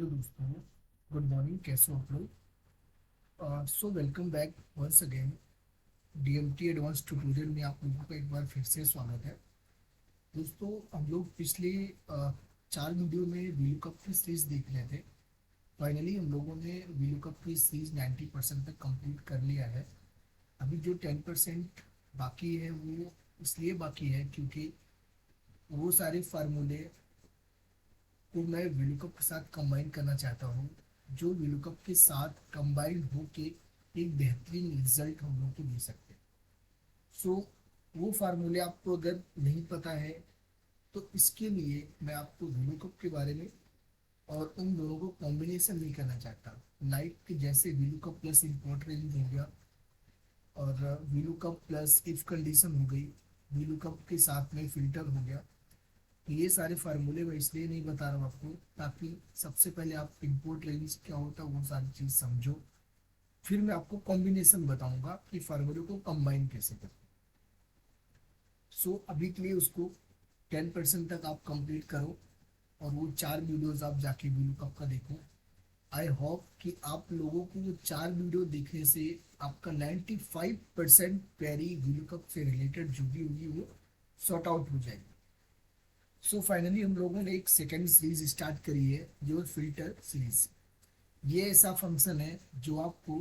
Hello दोस्तों, good morning. कैसे हो आप लोग? So welcome back once again. DMT advance tutorial में आप लोगों का एक बार फिर से स्वागत है। दोस्तों, हम लोग पिछले 4 वीडियो में वीलू कप की सीरीज देख रहे थे। फाइनली हम लोगों ने वीलू कप की सीरीज 90% तक कंप्लीट कर लिया है। अभी जो 10% बाकी है वो इसलिए बाकी है क्योंकि वो सारे फार्मूले को मैं VLOOKUP के साथ कंबाइन करना चाहता हूँ, जो VLOOKUP के साथ कंबाइन होके एक बेहतरीन रिजल्ट हम लोग को दे सकते हैं। सो वो फार्मूले आपको अगर नहीं पता है तो इसके लिए मैं आपको VLOOKUP के बारे में और उन दोनों को कॉम्बिनेशन नहीं करना चाहता। लाइक कि जैसे VLOOKUP प्लस इम्पोर्ट रेंज हो गया और VLOOKUP प्लस इफ कंडीशन हो गई, VLOOKUP के साथ में फिल्टर हो गया। ये सारे फार्मूले मैं इसलिए नहीं बता रहा हूँ आपको ताकि सबसे पहले आप इंपोर्ट रेंज क्या होता है वो सारी चीज समझो, फिर मैं आपको कॉम्बिनेशन बताऊंगा कि फार्मूले को कंबाइन कैसे करते हैं। सो अभी के लिए उसको 10% तक आप कंप्लीट करो और वो 4 वीडियोस आप जाके वीडियो कब का देखो। आई होप कि आप लोगों को वो 4 वीडियो देखने से आपका 95% क्वेरी वीडियो कप से रिलेटेड जो भी होगी वो सॉर्ट आउट हो जाएगी। सो फाइनली हम लोगों ने एक सेकेंड सीरीज स्टार्ट करी है जो फिल्टर सीरीज। ये ऐसा फंक्शन है जो आपको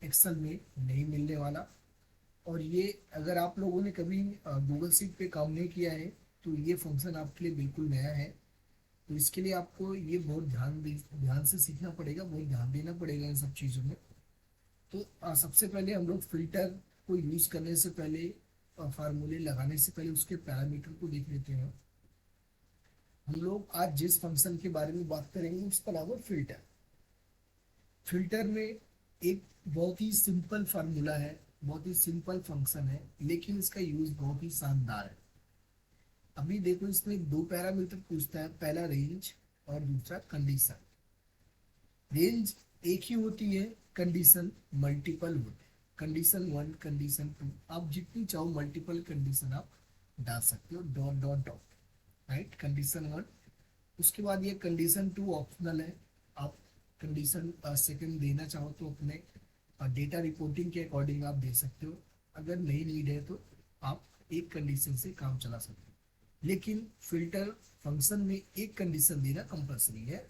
एक्सेल में नहीं मिलने वाला। और ये अगर आप लोगों ने कभी गूगल शीट पे काम नहीं किया है तो ये फंक्शन आपके लिए बिल्कुल नया है। तो इसके लिए आपको ये बहुत ध्यान से सीखना पड़ेगा, बहुत ध्यान देना पड़ेगा इन सब चीज़ों में। तो सबसे पहले हम लोग फिल्टर को यूज़ करने से पहले, फार्मूले लगाने से पहले उसके पैरामीटर को देख लेते हैं। हम लोग आज जिस फंक्शन के बारे में बात करेंगे उसका नाम है फिल्टर। फिल्टर में एक बहुत ही सिंपल फार्मूला है, बहुत ही सिंपल फंक्शन है, लेकिन इसका यूज बहुत ही शानदार है। अभी देखो, इसमें दो पैरामीटर पूछता है, पहला रेंज और दूसरा कंडीशन। रेंज एक ही होती है, कंडीशन मल्टीपल होते हैं। कंडीशन वन, कंडीशन टू, आप जितनी चाहो मल्टीपल कंडीशन आप डाल सकते हो, dot dot dot. Right, condition one. उसके बाद ये कंडीशन टू ऑप्शनल है। आप कंडीशन सेकंड देना चाहो तो अपने डेटा रिपोर्टिंग के अकॉर्डिंग आप दे सकते हो। अगर नहीं नीड है तो आप एक कंडीशन से काम चला सकते हो। लेकिन फिल्टर फंक्शन में एक कंडीशन देना कंपलसरी है।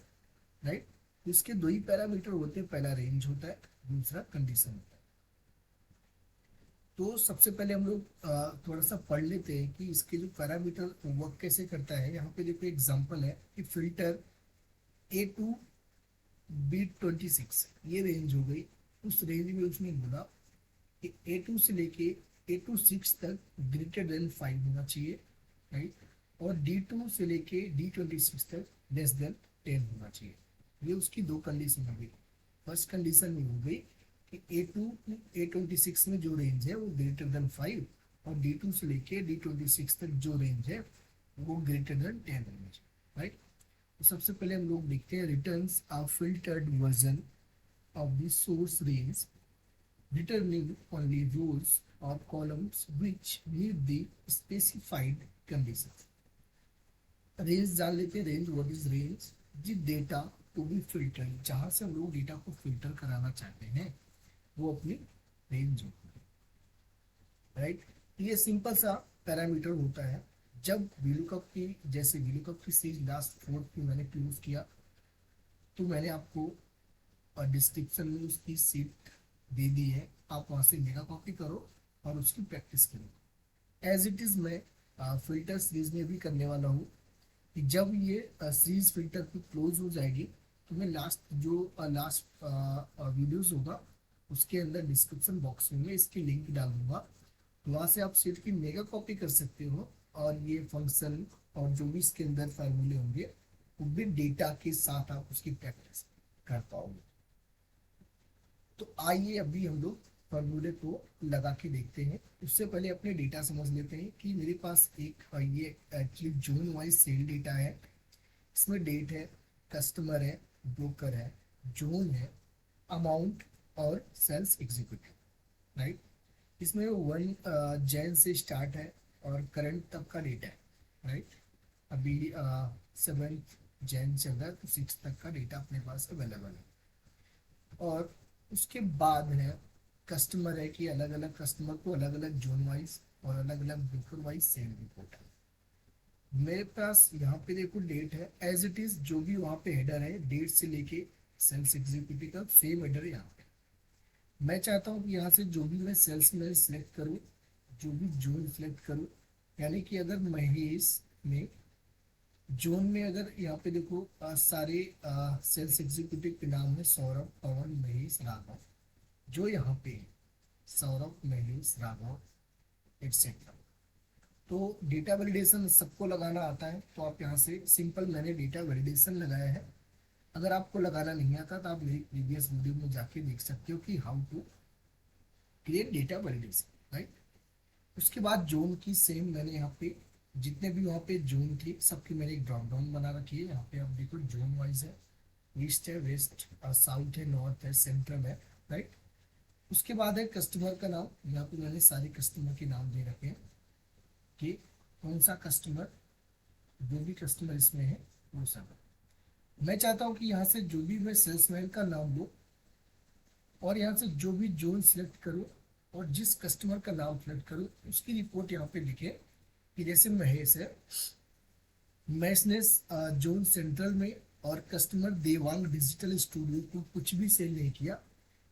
राइट, इसके दो ही पैरामीटर होते हैं, पहला रेंज होता है, दूसरा कंडीशन होता है। तो सबसे पहले हम लोग थोड़ा सा पढ़ लेते हैं कि इसके जो पैरामीटर वर्क कैसे करता है। यहाँ पे देखो एग्जांपल है कि फिल्टर A2 B26 ये रेंज हो गई। उस रेंज में उसने बोला कि A2 से लेके A26 तक greater than 5 होना चाहिए। राइट, और D2 से लेके D26 तक less than 10 होना चाहिए। ये उसकी दो कंडीशन हो गई। फर्स्ट कंडीशन में हो गई कि A2 A26 में जो रेंज है वो greater than 5, और D2 से लेके D26 तक जो रेंज है वो greater than 10 होना चाहिए। राइट, तो सबसे पहले हम लोग देखते हैं returns a filtered version of the source range returning only rows or columns which meet the specified conditions। Range जान लेते हैं। Range, what is range? जी, डेटा टू बी फिल्टर, जहां से हम लोग डेटा को फिल्टर कराना चाहते हैं वो अपनी रेंज होती है। राइट, ये सिंपल सा पैरामीटर होता है। जब VLOOKUP की, जैसे VLOOKUP की सीरीज लास्ट फोर्थ में मैंने क्लोज किया तो मैंने आपको डिस्क्रिप्शन में उसकी सीट दे दी है, आप वहां से मेगा कॉपी करो और उसकी प्रैक्टिस करो। एज इट इज मैं फिल्टर सीरीज में भी करने वाला हूँ कि जब ये सीरीज फिल्टर की क्लोज हो जाएगी तो मैं लास्ट वीडियोस होगा उसके अंदर डिस्क्रिप्शन बॉक्स में मैं इसकी लिंक डाल दूंगा। तो वहाँ से आप सीट की मेगा कॉपी कर सकते हो और ये फंक्शन और जो भी इसके अंदर फार्मूले होंगे वो भी डेटा के साथ आप उसकी प्रैक्टिस कर पाओगे। तो आइए अभी हम लोग फॉर्मूले को लगा के देखते हैं। उससे पहले अपने डेटा समझ लेते हैं कि मेरे पास एक ये actually zone wise sale data है। इसमें डेट है, कस्टमर है, ब्रोकर है, जोन है, अमाउंट और सेल्स एग्जीक्यूटिव। राइट, इसमें 1 जैन से स्टार्ट है और करंट तक का डेटा है। राइट, अभी 7 जैन चल रहा है तो 6 तक का डेटा अपने पास अवेलेबल है। और उसके बाद है कस्टमर, है कि अलग अलग कस्टमर को अलग अलग जोन वाइज और अलग अलग बिल्कुल वाइज सेम रिपोर्ट है। मेरे पास यहाँ पे देखो डेट है एज इट इज, जो भी वहाँ पे हेडर है डेट से लेके सेल्स एग्जीक्यूटिव का सेम हेडर है यहाँ पे। मैं चाहता हूँ कि यहाँ से जो भी मैं सेल्स में सिलेक्ट करूँ, जो भी जोन सिलेक्ट करूँ, यानी कि अगर महेश में जोन में अगर यहाँ पे देखो सारे सेल्स एग्जीक्यूटिव के नाम है सौरभ, पवन, महेश, राघव, जो यहाँ पे है, सौरभ, महेश, राघव एक्सेट्रा। तो डेटा वैलिडेशन सबको लगाना आता है, तो आप यहाँ से सिंपल मैंने डेटा वैलिडेशन लगाया है। अगर आपको लगाना नहीं आता तो आप मेरी प्रीवियस वीडियो में जाके देख सकते हो कि how to create data validation, right. उसके बाद जोन की सेम मैंने यहाँ पे जितने भी वहाँ पे जोन थे सबकी मैंने एक ड्रॉप डाउन बना रखी है। यहाँ पे आप देखो जोन वाइज है, ईस्ट है, वेस्ट, साउथ है, नॉर्थ है, सेंट्रल है, राइट। उसके बाद है कस्टमर का नाम, यहाँ पे मैंने सारे कस्टमर के नाम दे रखे हैं कि कौन सा कस्टमर, जो भी कस्टमर इसमें है वो सब। मैं चाहता हूँ कि यहाँ से जो भी मैं सेल्समैन का नाम लूँ और यहाँ से जो भी जोन सिलेक्ट करूँ और जिस कस्टमर का नाम सिलेक्ट करूँ उसकी रिपोर्ट यहाँ पे लिखे कि जैसे महेश है, महेश ने जोन सेंट्रल में और कस्टमर देवांग डिजिटल स्टूडियो को कुछ भी सेल नहीं किया,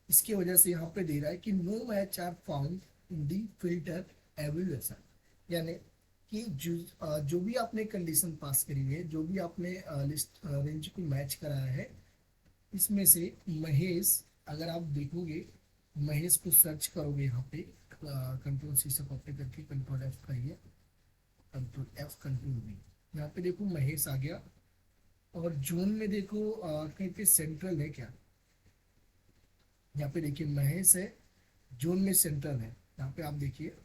इसकी वजह से यहाँ पे दे रहा है कि no match are found in the filter evaluation. यानी कि जो भी आपने कंडीशन पास करी है, जो भी आपने लिस्ट रेंज को मैच कराया है, इसमें से महेश, अगर आप देखोगे महेश को सर्च करोगे यहाँ पे कंट्रोल सी से कॉपी करके कंट्रोल एफ करिए, कंट्रोल एफ कंट्रोल वी, यहाँ पे देखो महेश आ गया। और जोन में देखो कहीं पे सेंट्रल है क्या, यहाँ पे देखिए महेश है, जोन में सेंट्रल है, यहाँ पे आप देखिए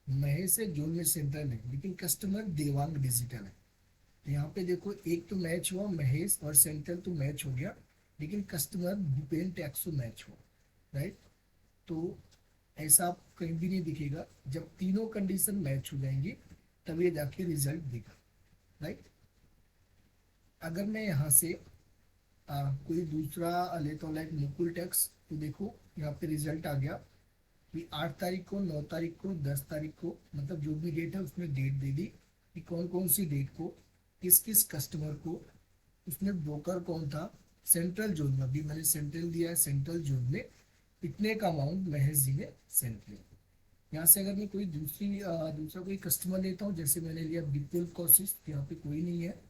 महेश है, जोन में सेंट्रल है, लेकिन कस्टमर देवांग डिजिटल है। तो यहाँ पे देखो एक तो मैच हुआ महेश और सेंट्रल तो मैच हो गया, लेकिन कस्टमर भूपेन टैक्सो मैच हुआ, राइट। तो ऐसा आप कहीं भी नहीं दिखेगा, जब तीनों कंडीशन मैच हो जाएंगी तब ये जाके रिजल्ट देगा, राइट। अगर मैं यहाँ से कोई दूसरा लेता हूँ लाइक मुकुल टैक्स, तो देखो यहाँ पे रिजल्ट आ गया कि 8 तारीख को, 9 तारीख को, 10 तारीख को, मतलब जो भी डेट है उसमें डेट दे दी कि कौन कौन सी डेट को किस किस कस्टमर को, उसमें ब्रोकर कौन था, सेंट्रल जोन में, अभी मैंने सेंट्रल दिया है, सेंट्रल जोन में इतने का अमाउंट महेश जी ने सेंड किया। यहाँ से अगर मैं कोई दूसरा कोई कस्टमर लेता हूँ, जैसे मैंने लिया विपुल कौशिक, यहाँ पे कोई नहीं है।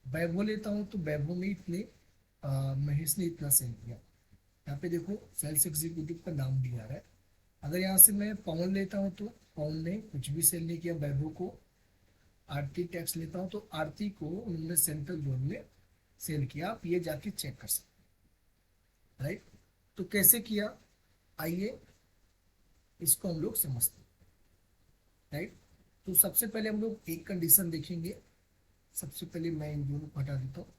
वैभव लेता हूँ तो वैभव में इतने महेश ने इतना सेंड किया, यहाँ पे देखो सेल्स एग्जीक्यूटिव का नाम भी आ रहा है। अगर यहाँ से मैं पवन लेता हूँ तो पवन ने कुछ भी सेल नहीं किया वैभव को। आरती टैक्स लेता हूँ तो आरती को उन्होंने सेंट्रल जोन में सेल किया, आप ये जाके चेक कर सकते हैं, राइट। तो कैसे किया, आइए इसको हम लोग समझते हैं, राइट। तो सबसे पहले हम लोग एक कंडीशन देखेंगे, सबसे पहले मैं इन दोनों को हटा देता हूँ।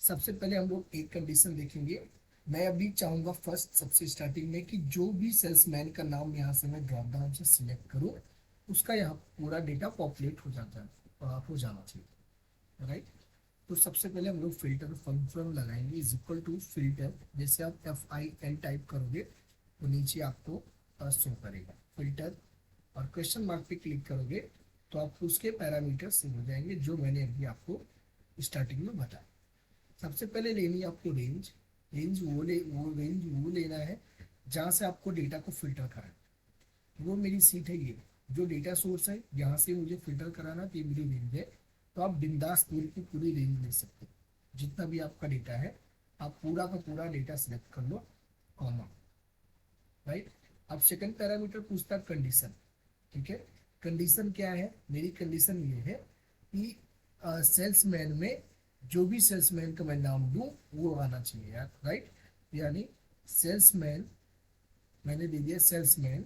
सबसे पहले हम लोग एक कंडीशन देखेंगे। मैं अभी चाहूंगा फर्स्ट सबसे स्टार्टिंग में कि जो भी सेल्समैन का नाम यहाँ से मैं ड्रॉप डाउन से सिलेक्ट करूँ उसका यहाँ पूरा डेटा पॉपुलेट हो जाता है, हो जाना चाहिए, राइट। तो सबसे पहले हम लोग फिल्टर फंक्शन लगाएंगे, इज इक्वल टू फिल्टर, जैसे आप FIL टाइप करोगे तो नीचे आपको शो करेगा फिल्टर, और क्वेश्चन मार्क पे क्लिक करोगे तो आपको उसके पैरामीटर सेव हो जाएंगे जो मैंने अभी आपको स्टार्टिंग में बताया। सबसे पहले लेनी है आपको रेंज, वो रेंज वो लेना है जहाँ से आपको डेटा को फिल्टर करना है। वो मेरी सीट है, ये जो डेटा सोर्स है यहाँ से मुझे फिल्टर कराना, तो ये मेरी रेंज है। तो आप बिंदास पूरी की पूरी रेंज ले सकते हो, जितना भी आपका डेटा है आप पूरा का पूरा डेटा सिलेक्ट कर लो, कॉमा, राइट। अब सेकंड पैरामीटर पूछता है कंडीशन, ठीक है। कंडीशन क्या है, मेरी कंडीशन ये है कि सेल्समैन में जो भी सेल्समैन का मैं नाम दूं वो आना चाहिए यार, राइट। यानी सेल्समैन मैंने दे दिया, सेल्समैन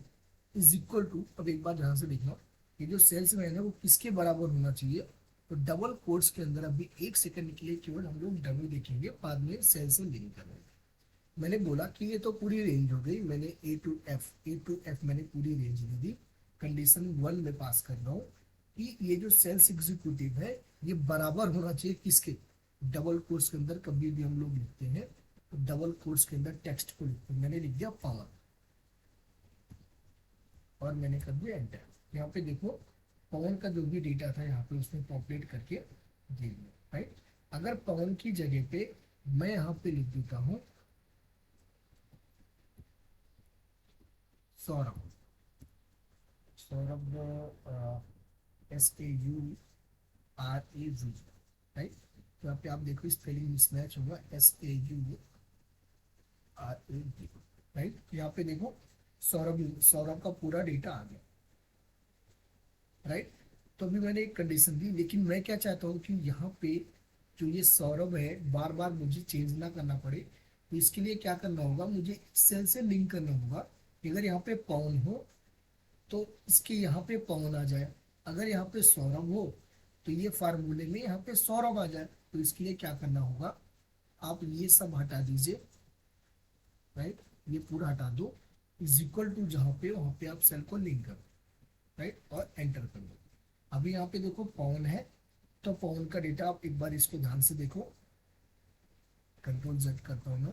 इज इक्वल टू, अब एक बार ध्यान से देखना, ये जो सेल्समैन है वो किसके बराबर होना चाहिए। तो डबल कोट्स के अंदर अभी 1 सेकंड के लिए केवल हम लोग डबल देखेंगे, बाद में सेल से लिंक करेंगे। मैंने बोला कि ये तो पूरी रेंज हो गई, मैंने ए टू एफ मैंने पूरी रेंज दे दी। कंडीशन 1 में पास कर रहा हूँ कि ये जो सेल्स एग्जीक्यूटिव है ये बराबर होना चाहिए किसके, डबल कोट्स के अंदर कभी भी हम लोग लिखते हैं तो डबल कोट्स के अंदर टेक्स्ट को लिखते हैं। मैंने लिख दिया पावर और मैंने कर दिया एंटर। यहाँ पे देखो पवन का जो भी डेटा था यहाँ पे उसने पॉपुलेट करके दे दिया, राइट। अगर पवन की जगह पे मैं यहाँ पे लिख देता हूँ सौरभ, सौरभ SAURAV, राइट। तो यहाँ पे आप देखो स्पेलिंग मिसमैच होगा, SAURAV, राइट। यहाँ पे देखो सौरभ, सौरभ का पूरा डेटा आ गया, राइट। तो अभी मैंने एक कंडीशन दी, लेकिन मैं क्या चाहता हूँ कि यहाँ पे जो ये सौरभ है बार बार मुझे चेंज ना करना पड़े। तो इसके लिए क्या करना होगा, मुझे सेल से लिंक करना होगा कि अगर यहाँ पे पवन हो तो इसके यहाँ पे पवन आ जाए, अगर यहाँ पे सौरभ हो तो ये फार्मूले में यहाँ पे सौरभ आ जाए। तो इसके लिए क्या करना होगा, आप ये सब हटा दीजिए, राइट। ये पूरा हटा दो, इज इक्वल टू जहाँ पे वहां पे आप सेल को लिंक करो, राइट, और एंटर कर दो। अभी यहाँ पे देखो पवन है, तो पवन का डेटा आप एक बार इसको ध्यान से देखो, कंट्रोल Z करता हूँ मैं।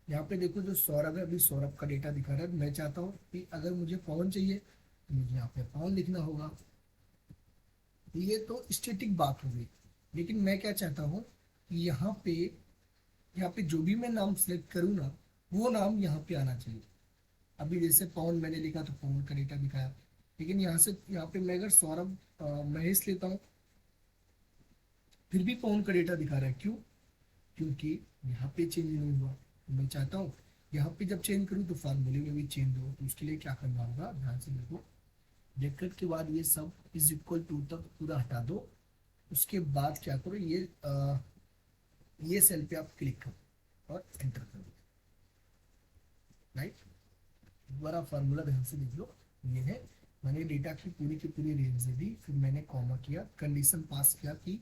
यहाँ पे देखो जो सौरभ है, अभी सौरभ का डेटा दिखा रहा है। मैं चाहता हूँ कि अगर मुझे पवन चाहिए तो मुझे यहाँ पे पवन लिखना होगा। ये तो स्टेटिक बात हो गई, लेकिन मैं क्या चाहता हूँ कि यहाँ पे जो भी मैं नाम सेलेक्ट करूँ ना, वो नाम यहाँ पे आना चाहिए। अभी जैसे पवन मैंने लिखा तो पवन का डेटा दिखाया, लेकिन यहाँ पे मैं अगर सौरभ महेश लेता हूँ फिर भी पवन का डेटा दिखा रहा है। क्यों? क्योंकि यहाँ पे चेंज नहीं हुआ। मैं चाहता हूँ यहाँ पे जब चेंज करूँ तो फार्मूले में भी चेंज हो। तो उसके लिए क्या करना होगा, ध्यान से देखो, ब्रैकेट के बाद ये सब इज इक्वल टू तक पूरा हटा दो। उसके बाद क्या करो, ये सेल पे आप क्लिक करो और एंटर कर दो, राइट। दोबारा फार्मूला ध्यान से देख लो, ये है। मैंने डेटा की पूरी रेंज दे दी, फिर मैंने कॉमा किया, कंडीशन पास किया कि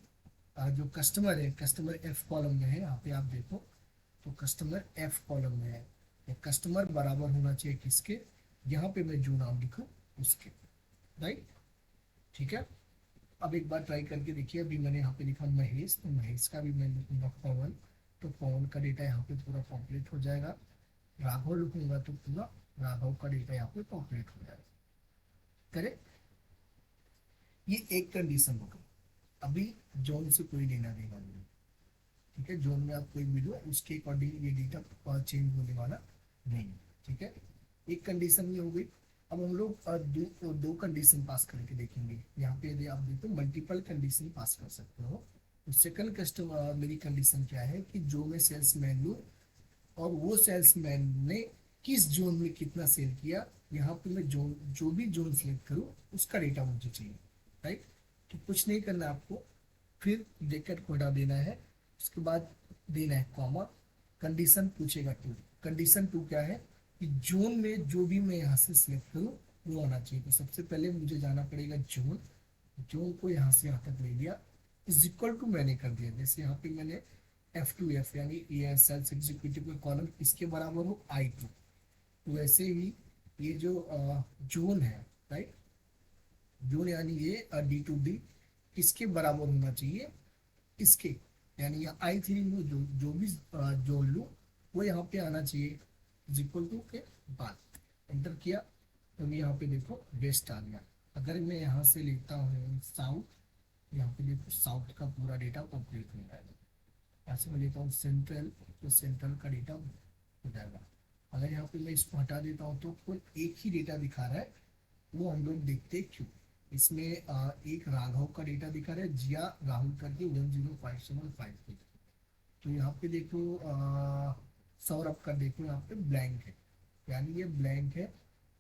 जो कस्टमर है, कस्टमर F कॉलम में है। यहाँ पे आप देखो तो कस्टमर F कॉलम में है। कस्टमर बराबर होना चाहिए किसके, यहाँ पे मैं जो नाम लिखूँ उसके, राइट, ठीक है। अब एक बार ट्राई करके देखिए, अभी मैंने यहाँ पे लिखा महेश, तो महेश का भी मैं लिखूंगा पवन, तो पवन का डेटा यहाँ पे पूरा पॉपुलेट हो जाएगा। राघव लिखूंगा तो पूरा राघव का डेटा यहाँ पे पॉपुलेट हो जाएगा, करेक्ट। ये एक कंडीशन होगा। अभी जोन से कोई लेना देना नहीं, ठीक है। जोन में आप कोई भी लो, उसके अकॉर्डिंग ये डेटा चेंज होने वाला नहीं, ठीक है। एक कंडीशन ये हो गई। अब हम लोग दो कंडीशन पास करके देखेंगे। यहाँ पे यदि आप देखो मल्टीपल कंडीशन पास कर सकते हो। तो सेकंड कस्टमर मेरी कंडीशन क्या है कि जो मैं सेल्समैन लूँ और वो सेल्समैन ने किस जोन में कितना सेल किया, यहाँ पे मैं जोन, जो भी जोन सेलेक्ट करूँ उसका डेटा मुझे चाहिए, राइट। तो कुछ नहीं करना आपको, फिर ब्रैकेट को हटा देना है, उसके बाद देना है कॉमा, कंडीशन पूछेगा टू। कंडीशन टू क्या है कि जोन में जो भी मैं यहाँ से सिलेक्ट करूँ वो आना चाहिए। तो सबसे पहले मुझे जाना पड़ेगा जोन, जोन को यहाँ से यहाँ तक ले लिया, इज इक्वल टू मैंने कर दिया। जैसे यहाँ पे मैंने F2F यानी ये सेल्स एग्जीक्यूटिव का कॉलम इसके बराबर हो I2, तो वैसे ही ये जो जोन है, राइट, जोन यानी ये D2D किसके बराबर होना चाहिए, इसके, यानी I3 में जो भी जोड़ लूँ वो यहाँ पे आना चाहिए, इज इक्वल टू के बाद एंटर किया। तो यहाँ पे देखो वेस्ट आ गया। अगर मैं यहाँ से लेता हूँ साउथ, यहाँ पे देखो साउथ का पूरा डेटा कंप्लीट हो जाएगा। यहाँ से मैं लेता हूँ सेंट्रल, तो सेंट्रल का डेटा हो जाएगा। अगर यहाँ पे मैं इसको हटा देता हूँ तो कुल एक ही डेटा दिखा रहा है, वो हम लोग देखते क्यों। इसमें एक राघव का डेटा दिखा रहा है, जिया राहुल करके 10575। तो यहाँ पे देखो सौरभ का देखो यहाँ पे ब्लैंक है, यानी ये ब्लैंक है।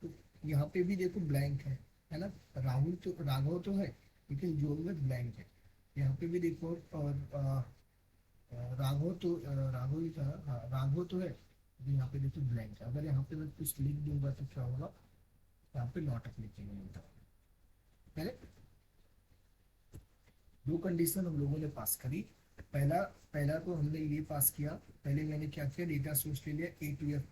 तो यहाँ पे भी देखो ब्लैंक है ना। राहुल तो राघव तो है, लेकिन जोन में ब्लैंक है। यहाँ पे भी देखो, और राघव तो राघव ही था, हाँ राघव तो है, लेकिन यहाँ पे देखो ब्लैंक है। अगर यहाँ पे मैं कुछ लिख दूंगा तो क्या होगा, यहाँ पे नॉट एप्लीकेबल होता है, करेक्ट। दो कंडीशन हम लोगों ने पास करी। पहला पहला तो हमने ये पास किया, पहले मैंने क्या किया, डेटा सोर्स ले लिया A2F,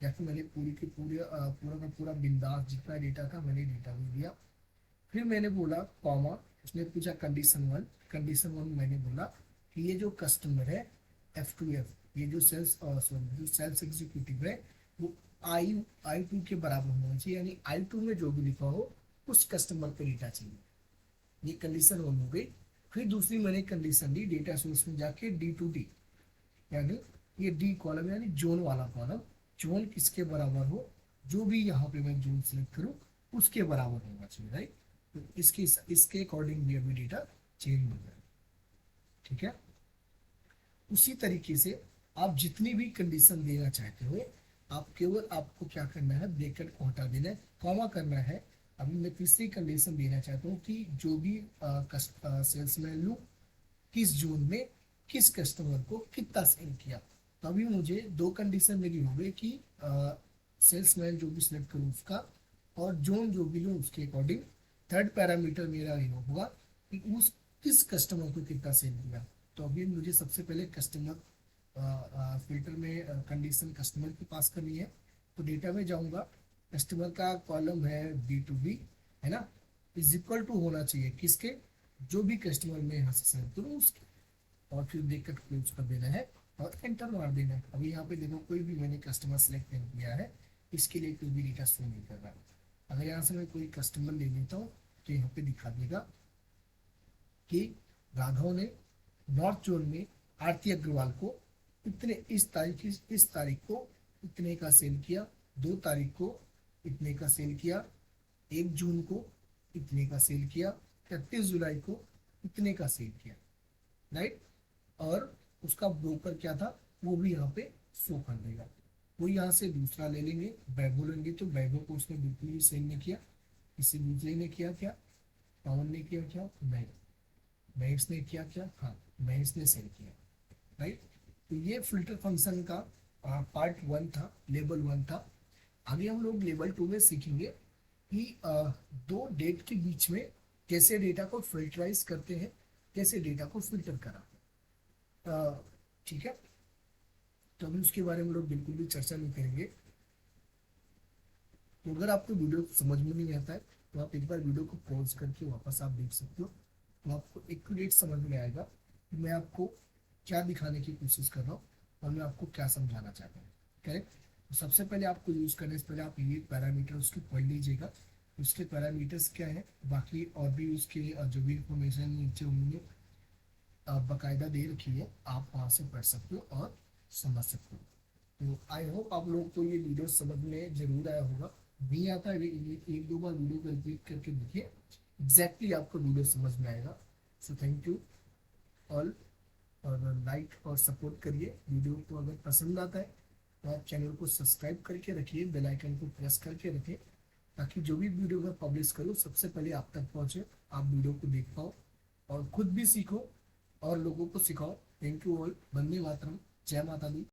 या फिर मैंने पूरी की पूरी पूरा का पूरा बिंदास जितना डेटा था मैंने डेटा ले लिया। फिर मैंने बोला कॉमा, उसने पूछा कंडीशन वन, कंडीशन वन मैंने बोला कि ये जो कस्टमर है F2F, ये जो सेल्स सॉरी जो सेल्स एग्जीक्यूटिव है वो आई टू के बराबर होना चाहिए, यानी आई टू में जो भी लिखा हो उस कस्टमर पे डेटा चाहिए। ये कंडीशन वन हो गई। फिर दूसरी मैंने कंडीशन दी डेटा सोर्स में जाके D2D, यानी ये डी कॉलम यानी जोन वाला कॉलम, जोन किसके बराबर हो, जो भी यहाँ पे मैं जोन सिलेक्ट करूँ उसके बराबर होना चाहिए, राइट। तो इसके अकॉर्डिंग भी अभी डेटा चेंज हो गया। ठीक है। उसी तरीके से आप जितनी भी कंडीशन देना चाहते हो, आप केवल आपको क्या करना है, ब्रैकेट को हटा देना है, कॉमा करना है। अभी मैं तीसरी कंडीशन देना चाहता हूँ कि जो भी सेल्समैन लूँ किस जोन में किस कस्टमर को कितना सेल किया। तो अभी मुझे दो कंडीशन मेरी हो गई कि सेल्समैन जो भी सिलेक्ट करूँ उसका, और जोन जो भी लूँ उसके अकॉर्डिंग। थर्ड पैरामीटर मेरा ये होगा कि उस किस कस्टमर को कितना सेल किया। तो अभी मुझे सबसे पहले कस्टमर फिल्टर में कंडीशन कस्टमर के पास करनी है। तो डेटा में जाऊंगा, कस्टमर का कॉलम है B2B, है ना, इज इक्वल टू होना चाहिए किसके, जो भी कस्टमर में यहाँ से सेलेक्ट करूँ उसके, और फिर देखकर क्लोज कर देना है और एंटर मार देना है। अभी यहाँ पे देखो कोई भी मैंने कस्टमर सेलेक्ट नहीं किया है, इसके लिए कोई भी डेटा शो नहीं कर रहा है। अगर यहाँ से मैं कोई कस्टमर ले लेता हूँ तो यहाँ पे दिखा देगा कि राघव ने नॉर्थ जोन में आरती अग्रवाल को इतने इस तारीख को इतने का सेल किया, 2 तारीख को इतने का सेल किया, 1 जून को इतने का सेल किया, 31 जुलाई को इतने का सेल किया, राइट। और उसका ब्रोकर क्या था वो भी यहाँ पे शो कर देगा। वो यहाँ से दूसरा ले लेंगे, वैभव लेंगे, तो वैभव को उसने बिल्कुल भी सेल नहीं किया। किसी दूसरे ने किया क्या, पवन ने किया क्या, महेश ने किया क्या, हाँ महेश ने सेल किया, राइट। तो ये फिल्टर फंक्शन का पार्ट वन था, लेवल वन था। आगे हम लोग लेवल टू में सीखेंगे कि दो डेट के बीच में कैसे डेटा को फिल्टराइज करते हैं, कैसे डेटा को फिल्टर कराते हैं। ठीक है। तो अभी उसके बारे में लोग बिल्कुल भी चर्चा नहीं करेंगे। तो अगर आपको वीडियो समझ में नहीं आता है तो आप एक बार वीडियो को पॉज करके वापस आप देख सकते हो, तो आपको एक्यूरेट समझ में आएगा कि मैं आपको क्या दिखाने की कोशिश कर रहा हूँ और मैं आपको क्या समझाना चाहता हूँ। करेक्ट। तो सबसे पहले आपको यूज़ करने से पहले आप ये पैरामीटर उसके पढ़ लीजिएगा, उसके पैरामीटर्स क्या है, बाकी और भी उसके जो भी इंफॉर्मेशन नीचे होंगे बाकायदा दे रखी है, आप वहाँ से पढ़ सकते हो और समझ सकते हो। तो आई होप आप लोग को ये वीडियो समझ में जरूर आया होगा। नहीं आता है एक दो बार वीडियो को रिपीट करके देखिए, एग्जैक्टली आपको वीडियो समझ में आएगा। सो थैंक यू ऑल, और लाइक और सपोर्ट करिए वीडियो को। अगर पसंद आता है तो आप चैनल को सब्सक्राइब करके रखिए, बेल आइकन को प्रेस करके रखिए, ताकि जो भी वीडियो मैं पब्लिश करूँ सबसे पहले आप तक पहुँचे, आप वीडियो को देख पाओ और खुद भी सीखो और लोगों को सिखाओ। Thank you all, Vande Mataram, जय माता दी।